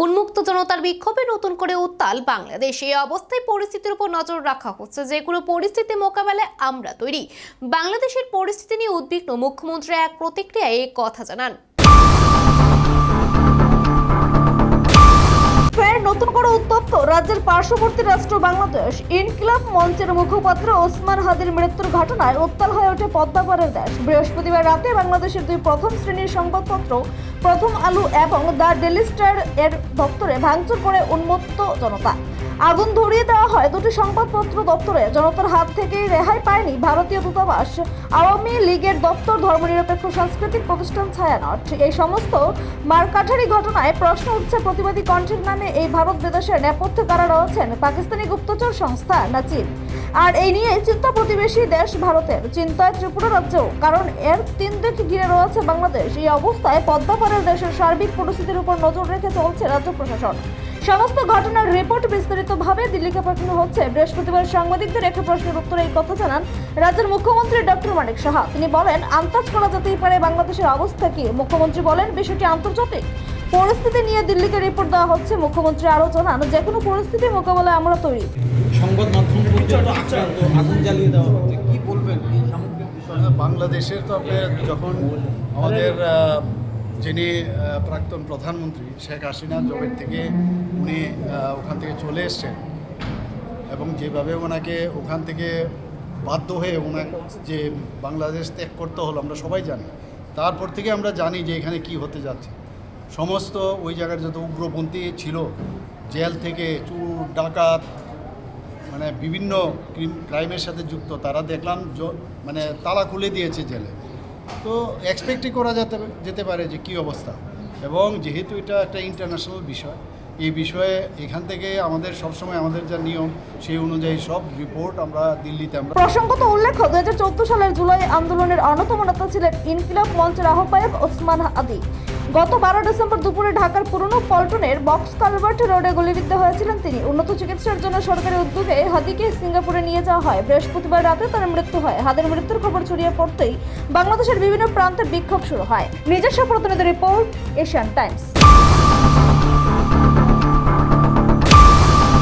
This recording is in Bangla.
উন্মুক্ত জনতার বিক্ষোভে নতুন করে উত্তাল বাংলাদেশ। এই অবস্থায় পরিস্থিতির উপর নজর রাখা হচ্ছে, যে কোনো পরিস্থিতি মোকাবেলায় আমরা তৈরি। বাংলাদেশের পরিস্থিতি নিয়ে উদ্বিগ্ন মুখ্যমন্ত্রী এক প্রতিক্রিয়ায় এই কথা জানান। ফের নতুন করে উত্তপ্ত রাজ্যের পার্শ্ববর্তী রাষ্ট্র বাংলাদেশ। ইনকিলাব মঞ্চের মুখপাত্র ওসমান হাদির মৃত্যুর ঘটনায় উত্তাল হয়ে ওঠে পদ্মাপাড়ের দেশ। বৃহস্পতিবার রাতে বাংলাদেশের দুই প্রথম শ্রেণীর সংবাদপত্র প্রথম আলো এবং দ্য ডেইলি স্টার এর দপ্তরে ভাঙচুর করে উন্মত্ত জনতা। আগুন ধরিয়ে দেওয়া হয় দুটি সংবাদপত্র দপ্তরে। জনতার হাত থেকেই রেহাই পায়নি ভারতীয় দূতাবাস, আওয়ামী লীগের দপ্তর, ধর্মনিরপেক্ষ সাংস্কৃতিক প্রতিষ্ঠান ছায়ানট। এই সমস্ত মারকাঠারি ঘটনায় প্রশ্ন উঠছে প্রতিবাদী কণ্ঠের নামে এই ভারত বিদেশের নেপথ্যে কারা রয়েছেন? পাকিস্তানি গুপ্তচর সংস্থা না চীন? আর এই নিয়ে চিন্তা প্রতিবেশী দেশ ভারতের, চিন্তায় ত্রিপুরা রাজ্যও, কারণ এর তিন দিক ঘিরে রয়েছে বাংলাদেশ। এই অবস্থায় পদ্মাপাড়ের দেশের সার্বিক পরিস্থিতির উপর নজর রেখে চলছে রাজ্য প্রশাসন। সমস্ত ঘটনার রিপোর্ট বিস্তারিতভাবে দিল্লিকে পাঠানো হচ্ছে। বৃহস্পতিবার সাংবাদিকদের একটি প্রশ্নের উত্তরে এই কথা জানান রাজ্যের মুখ্যমন্ত্রী ডক্টর মানিক সাহা। তিনি বলেন, আন্দাজ করা যেতেই পারে বাংলাদেশের অবস্থা কি। মুখ্যমন্ত্রী বলেন, বিষয়টি আন্তর্জাতিক পরিস্থিতি নিয়ে দিল্লিকে রিপোর্ট দেওয়া হচ্ছে। মুখ্যমন্ত্রী আরও জানান, যে কোনো পরিস্থিতি মোকাবেলায় আমরা তৈরি। সংবাদ মাধ্যম পর্যন্ত আক্রান্ত, আগুন জ্বালিয়ে দেওয়া হচ্ছে, কি বলবেন এই সামগ্রিক বিষয়ে? বাংলাদেশের তো আপনার যখন আমাদের যিনি প্রাক্তন প্রধানমন্ত্রী শেখ হাসিনা জবের থেকে উনি ওখান থেকে চলে এসছেন এবং যেভাবে ওনাকে ওখান থেকে বাধ্য হয়ে ওনাকে যে বাংলাদেশ ত্যাগ করতে হলো আমরা সবাই জানি। তারপর থেকে আমরা জানি যে এখানে কি হতে যাচ্ছে। সমস্ত ওই জায়গার যত উগ্রপন্থী ছিল, জেল থেকে চুর ডাকাত, মানে বিভিন্ন ক্রাইমের সাথে যুক্ত, তারা দেখলাম মানে তালা খুলে দিয়েছে জেলে। তো এক্সপেক্টই করা যেতে পারে যে কী অবস্থা। এবং যেহেতু এটা একটা ইন্টারন্যাশনাল বিষয়, এই বিষয়ে এখান থেকে আমাদের সবসময় আমাদের যা নিয়ম সেই অনুযায়ী সব রিপোর্ট আমরা দিল্লিতে আমরা। প্রসঙ্গত উল্লেখ্য, 2014 সালের জুলাই আন্দোলনের অন্যতম নেতা ছিলেন ইনকিলাব মঞ্চের আহ্বায়ক ওসমান হাদি। গত 12 ডিসেম্বর দুপুরে ঢাকার পুরনো পল্টনের বক্স কালভার্ট রোডে গুলিবিদ্ধ হয়েছিলেন তিনি। উন্নত চিকিৎসার জন্য সরকারি উদ্যোগে হাদিকে সিঙ্গাপুরে নিয়ে যাওয়া হয়। বৃহস্পতিবার রাতে তার মৃত্যু হয়। হাদির মৃত্যুর খবর ছড়িয়ে পড়তেই বাংলাদেশের বিভিন্ন প্রান্তে বিক্ষোভ শুরু হয়। নিজস্ব প্রতিনিধি রিপোর্ট, এশিয়ান টাইমস।